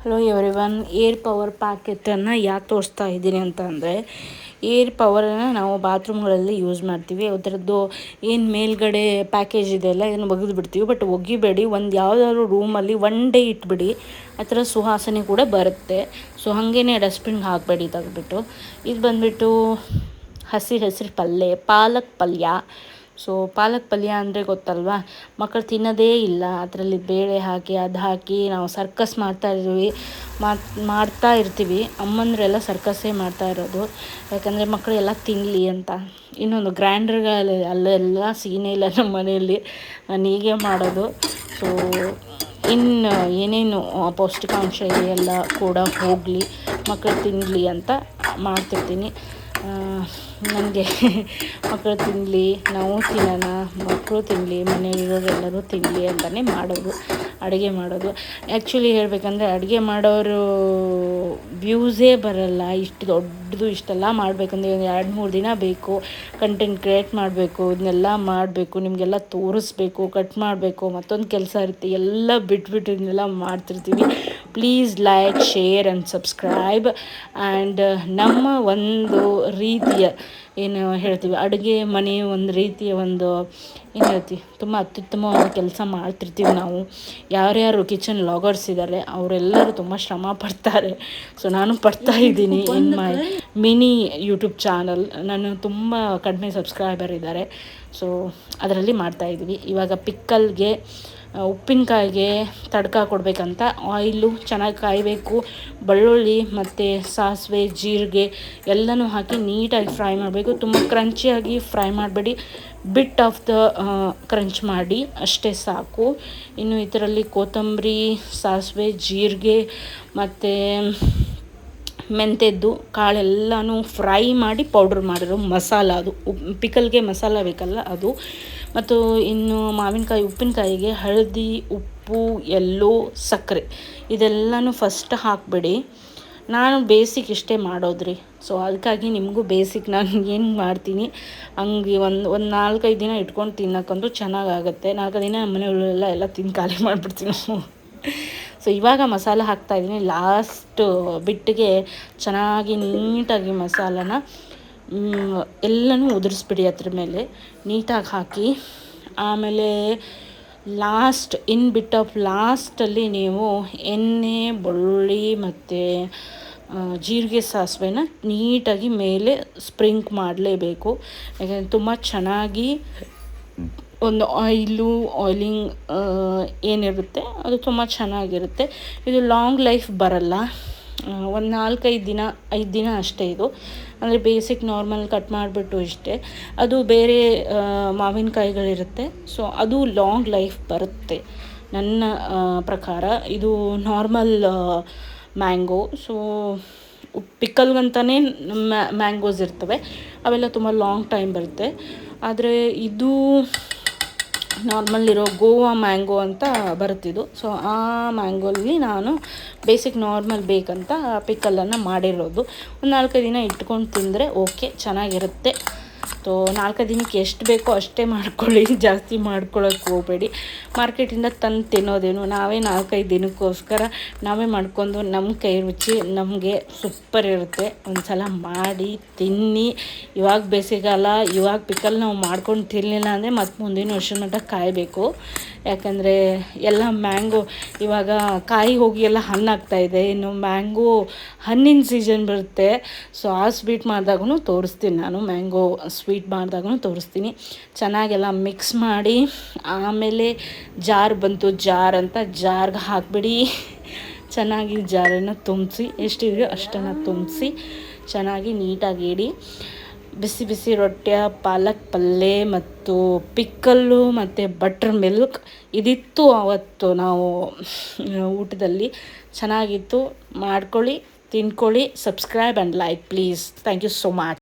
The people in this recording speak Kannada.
Hello everyone. ಏರ್ ಪವರ್ ಪ್ಯಾಕೆಟನ್ನು ಯಾಕೆ ತೋರಿಸ್ತಾ ಇದ್ದೀನಿ ಅಂತ ಅಂದರೆ, ಏರ್ ಪವರನ್ನು ನಾವು ಬಾತ್ರೂಮ್ಗಳಲ್ಲಿ ಯೂಸ್ ಮಾಡ್ತೀವಿ. ಅದರದ್ದು ಏನು ಮೇಲ್ಗಡೆ ಪ್ಯಾಕೇಜ್ ಇದೆಯಲ್ಲ, ಇದನ್ನು ಒಗೆದು ಬಿಡ್ತೀವಿ. ಬಟ್ ಒಗಿಬೇಡಿ, ಒಂದು ಯಾವುದಾದ್ರು ರೂಮಲ್ಲಿ 1 ಡೇ ಇಟ್ಬಿಡಿ, ಆ ಥರ ಸುವಾಸನೆ ಕೂಡ ಬರುತ್ತೆ. ಸೊ ಹಾಗೇ ಡಸ್ಟ್ಬಿನ್ಗೆ ಹಾಕಬೇಡಿ ತೆಗೆದ್ಬಿಟ್ಟು. ಇದು ಬಂದುಬಿಟ್ಟು ಹಸಿರು ಪಲ್ಯ, ಪಾಲಕ್ ಪಲ್ಯ. ಸೊ ಪಾಲಕ್ ಪಲ್ಯ ಅಂದರೆ ಗೊತ್ತಲ್ವಾ, ಮಕ್ಕಳು ತಿನ್ನೋದೇ ಇಲ್ಲ. ಅದರಲ್ಲಿ ಬೇಳೆ ಹಾಕಿ ಅದು ಹಾಕಿ ನಾವು ಸರ್ಕಸ್ ಮಾಡ್ತಾ ಇರ್ತೀವಿ. ಅಮ್ಮಂದ್ರೆಲ್ಲ ಸರ್ಕಸ್ಸೇ ಮಾಡ್ತಾ ಇರೋದು, ಯಾಕಂದರೆ ಮಕ್ಕಳು ಎಲ್ಲ ತಿನ್ನಲಿ ಅಂತ. ಇನ್ನೊಂದು ಗ್ರೈಂಡರ್ಗಳಲ್ಲಿ ಅಲ್ಲೆಲ್ಲ ಸೀನೇ ಇಲ್ಲ ನಮ್ಮ ಮನೆಯಲ್ಲಿ, ನಾನು ಹೀಗೆ ಮಾಡೋದು. ಸೊ ಇನ್ನು ಏನೇನು ಪೌಷ್ಟಿಕಾಂಶ ಎಲ್ಲ ಕೂಡ ಹೋಗಲಿ, ಮಕ್ಕಳು ತಿನ್ನಲಿ ಅಂತ ಮಾಡ್ತಿರ್ತೀನಿ. ನನಗೆ ಮಕ್ಕಳು ತಿನ್ನಲಿ, ನಾವು ತಿನ್ನೋಣ, ಮಕ್ಕಳು ತಿನ್ನಲಿ, ಮನೆಯಲ್ಲಿರೋರೆಲ್ಲರೂ ತಿನ್ನಲಿ ಅಂತಲೇ ಅಡುಗೆ ಮಾಡೋದು. ಆ್ಯಕ್ಚುಲಿ ಹೇಳಬೇಕಂದ್ರೆ ಅಡುಗೆ ಮಾಡೋರು ವ್ಯೂಸೇ ಬರೋಲ್ಲ. ಇಷ್ಟು ದೊಡ್ಡದು ಇಷ್ಟೆಲ್ಲ ಮಾಡಬೇಕಂದ್ರೆ 2-3 ದಿನ ಬೇಕು. ಕಂಟೆಂಟ್ ಕ್ರಿಯೇಟ್ ಮಾಡಬೇಕು, ಇದನ್ನೆಲ್ಲ ಮಾಡಬೇಕು, ನಿಮಗೆಲ್ಲ ತೋರಿಸ್ಬೇಕು, ಕಟ್ ಮಾಡಬೇಕು, ಮತ್ತೊಂದು ಕೆಲಸ ಇರುತ್ತೆ. ಎಲ್ಲ ಬಿಟ್ಬಿಟ್ಟು ಇದನ್ನೆಲ್ಲ ಮಾಡ್ತಿರ್ತೀವಿ. Please like, share and subscribe. And ನಮ್ಮ ಒಂದು ರೀತಿಯ ಏನು ಹೇಳ್ತೀವಿ, ಅಡುಗೆ ಮನೆ ಒಂದು ರೀತಿಯ ಒಂದು ಏನು ಹೇಳ್ತೀವಿ, ತುಂಬ ಅತ್ಯುತ್ತಮವಾದ ಕೆಲಸ ಮಾಡ್ತಿರ್ತೀವಿ ನಾವು. ಯಾರ್ಯಾರು ಕಿಚನ್ ಲಾಗರ್ಸ್ ಇದ್ದಾರೆ ಅವರೆಲ್ಲರೂ ತುಂಬ ಶ್ರಮ ಪಡ್ತಾರೆ. ಸೊ ನಾನು ಪಡ್ತಾ ಇದ್ದೀನಿ ಇನ್ ಮೈ ಮಿನಿ ಯೂಟ್ಯೂಬ್ ಚಾನಲ್. ನಾನು ತುಂಬ ಕಡಿಮೆ ಸಬ್ಸ್ಕ್ರೈಬರ್ ಇದ್ದಾರೆ. ಸೊ ಅದರಲ್ಲಿ ಮಾಡ್ತಾಯಿದ್ದೀವಿ. ಇವಾಗ ಪಿಕ್ಕಲ್ಗೆ, ಉಪ್ಪಿನಕಾಯಿಗೆ ತಡ್ಕ ಕೊಡಬೇಕಂತ ಆಯಿಲು ಚೆನ್ನಾಗಿ ಕಾಯಬೇಕು. ಬೆಳ್ಳುಳ್ಳಿ ಮತ್ತು ಸಾಸಿವೆ, ಜೀರಿಗೆ ಎಲ್ಲನೂ ಹಾಕಿ ನೀಟಾಗಿ ಫ್ರೈ ಮಾಡಬೇಕು. ತುಂಬ ಕ್ರಂಚಿಯಾಗಿ ಫ್ರೈ ಮಾಡಬೇಡಿ, ಬಿಟ್ ಆಫ್ ದ ಕ್ರಂಚ್ ಮಾಡಿ, ಅಷ್ಟೇ ಸಾಕು. ಇನ್ನು ಇದರಲ್ಲಿ ಕೊತ್ತಂಬರಿ, ಸಾಸಿವೆ, ಜೀರಿಗೆ ಮತ್ತು ಮೆಂತ್ಯದ್ದು ಕಾಳೆಲ್ಲನೂ ಫ್ರೈ ಮಾಡಿ ಪೌಡ್ರ್ ಮಾಡಿರೋ ಮಸಾಲ, ಅದು ಪಿಕಲ್ಗೆ ಮಸಾಲ ಬೇಕಲ್ಲ ಅದು. ಮತ್ತು ಇನ್ನು ಮಾವಿನಕಾಯಿ, ಉಪ್ಪಿನಕಾಯಿಗೆ ಹಳದಿ, ಉಪ್ಪು, ಎಲ್ಲೋ, ಸಕ್ಕರೆ ಇದೆಲ್ಲನೂ ಫಸ್ಟ್ ಹಾಕಬೇಡಿ. ನಾನು ಬೇಸಿಕ್ ಇಷ್ಟೇ ಮಾಡೋದ್ರಿ. ಸೊ ಅದಕ್ಕಾಗಿ ನಿಮಗೂ ಬೇಸಿಕ್ ನಾನು ಏನು ಮಾಡ್ತೀನಿ ಹಂಗೆ ಒಂದು 4-5 ದಿನ ಇಟ್ಕೊಂಡು ತಿನ್ನೋಕ್ಕಂತೂ ಚೆನ್ನಾಗಾಗುತ್ತೆ. 4 ದಿನ ನಮ್ಮ ಮನೆಯಲ್ಲೆಲ್ಲ ತಿಂದು ಖಾಲಿ ಮಾಡಿಬಿಡ್ತೀನಿ. ಸೊ ಇವಾಗ ಮಸಾಲ ಹಾಕ್ತಾಯಿದ್ದೀನಿ. ಲಾಸ್ಟ್ ಬಿಟ್ಟಿಗೆ ಚೆನ್ನಾಗಿ ನೀಟಾಗಿ ಮಸಾಲನ ಎಲ್ಲನೂ ಉದುರಿಸ್ಬಿಡಿ. ಅದ್ರ ಮೇಲೆ ನೀಟಾಗಿ ಹಾಕಿ, ಆಮೇಲೆ ಲಾಸ್ಟಲ್ಲಿ ನೀವು ಎಣ್ಣೆ, ಬೆಳ್ಳುಳ್ಳಿ ಮತ್ತು ಜೀರಿಗೆ, ಸಾಸಿವೆನ ನೀಟಾಗಿ ಮೇಲೆ ಸ್ಪ್ರಿಂಕ್ ಮಾಡಲೇಬೇಕು. ಯಾಕೆಂದರೆ ತುಂಬ ಚೆನ್ನಾಗಿ ಒಂದು ಆಯಿಲಿಂಗ್ ಏನಿರುತ್ತೆ ಅದು ತುಂಬ ಚೆನ್ನಾಗಿರುತ್ತೆ. ಇದು ಲಾಂಗ್ ಲೈಫ್ ಬರಲ್ಲ. ಒಂದು 5 ದಿನ ಅಷ್ಟೇ ಇದು. ಅಂದರೆ ಬೇಸಿಕ್ ನಾರ್ಮಲ್ ಕಟ್ ಮಾಡಿಬಿಟ್ಟು ಇಷ್ಟೇ. ಅದು ಬೇರೆ ಮಾವಿನಕಾಯಿಗಳಿರುತ್ತೆ, ಸೊ ಅದು ಲಾಂಗ್ ಲೈಫ್ ಬರುತ್ತೆ ನನ್ನ ಪ್ರಕಾರ. ಇದು ನಾರ್ಮಲ್ ಮ್ಯಾಂಗೋ. ಸೊ ಪಿಕ್ಕಲ್ಗಂತಲೇ ಮ್ಯಾಂಗೋಸ್ ಇರ್ತವೆ, ಅವೆಲ್ಲ ತುಂಬ ಲಾಂಗ್ ಟೈಮ್ ಬರುತ್ತೆ. ಆದರೆ ಇದು ನಾರ್ಮಲ್ ಇರೋ ಗೋವಾ ಮ್ಯಾಂಗೋ ಅಂತ ಬರುತ್ತಿದ್ದು. ಸೊ ಆ ಮ್ಯಾಂಗೋಲಿ ನಾನು ಬೇಸಿಕ್ ನಾರ್ಮಲ್ ಬೇಕಂತ ಪಿಕ್ಕಲನ್ನು ಮಾಡಿರೋದು. ಒಂದು 4 ದಿನ ಇಟ್ಕೊಂಡು ತಿಂದರೆ ಓಕೆ, ಚೆನ್ನಾಗಿರುತ್ತೆ. ಸೊ 4 ದಿನಕ್ಕೆ ಎಷ್ಟು ಬೇಕೋ ಅಷ್ಟೇ ಮಾಡ್ಕೊಳ್ಳಿ, ಜಾಸ್ತಿ ಮಾಡ್ಕೊಳ್ಳೋಕೆ ಹೋಗಬೇಡಿ. ಮಾರ್ಕೆಟಿಂದ ತಂದು ತಿನ್ನೋದೇನು, ನಾವೇ 4-5 ದಿನಕ್ಕೋಸ್ಕರ ನಾವೇ ಮಾಡ್ಕೊಂಡು ನಮ್ಮ ಕೈ ರುಚಿ ನಮಗೆ ಸೂಪರ್ ಇರುತ್ತೆ. ಒಂದು ಸಲ ಮಾಡಿ ತಿನ್ನಿ. ಇವಾಗ ಬೇಸಿಗೆಗಾಲ, ಇವಾಗ ಪಿಕ್ಕಲ್ ನಾವು ಮಾಡ್ಕೊಂಡು ತಿನ್ನಲಿಲ್ಲ ಅಂದರೆ ಮತ್ತೆ ಮುಂದಿನ ವರ್ಷದ ಮಟ್ಟ ಕಾಯಬೇಕು. ಯಾಕಂದರೆ ಎಲ್ಲ ಮ್ಯಾಂಗೋ ಇವಾಗ ಕಾಯಿ ಹೋಗಿ ಎಲ್ಲ ಹಣ್ಣಾಗ್ತಾಯಿದೆ. ಇನ್ನು ಮ್ಯಾಂಗೋ ಹಣ್ಣಿನ ಸೀಸನ್ ಬರುತ್ತೆ. ಸೊ ಆ ಸ್ವೀಟ್ ಮಾಡಿದಾಗೂ ತೋರಿಸ್ತೀನಿ, ನಾನು ಮ್ಯಾಂಗೋ ಸ್ವೀಟ್ ಮಾಡಿದಾಗೂ ತೋರಿಸ್ತೀನಿ. ಚೆನ್ನಾಗೆಲ್ಲ ಮಿಕ್ಸ್ ಮಾಡಿ, ಆಮೇಲೆ ಜಾರ್ ಬಂತು, ಜಾರ್ಗೆ ಹಾಕಿಬಿಡಿ. ಚೆನ್ನಾಗಿ ಜಾರನ್ನು ತುಂಬಿಸಿ, ಎಷ್ಟಿದೆಯೋ ಅಷ್ಟನ್ನು ತುಂಬಿಸಿ ಚೆನ್ನಾಗಿ ನೀಟಾಗಿ ಇಡಿ. ಬಿಸಿ ಬಿಸಿ ರೊಟ್ಟಿಯ ಪಾಲಕ್ ಪಲ್ಯ ಮತ್ತು ಪಿಕ್ಕಲ್ಲು ಮತ್ತು ಬಟ್ರ್ ಮಿಲ್ಕ್ ಇದಿತ್ತು ಆವತ್ತು ನಾವು ಊಟದಲ್ಲಿ. ಚೆನ್ನಾಗಿತ್ತು. ಮಾಡ್ಕೊಳ್ಳಿ, ತಿನ್ಕೊಳ್ಳಿ. Subscribe and like please. Thank you so much.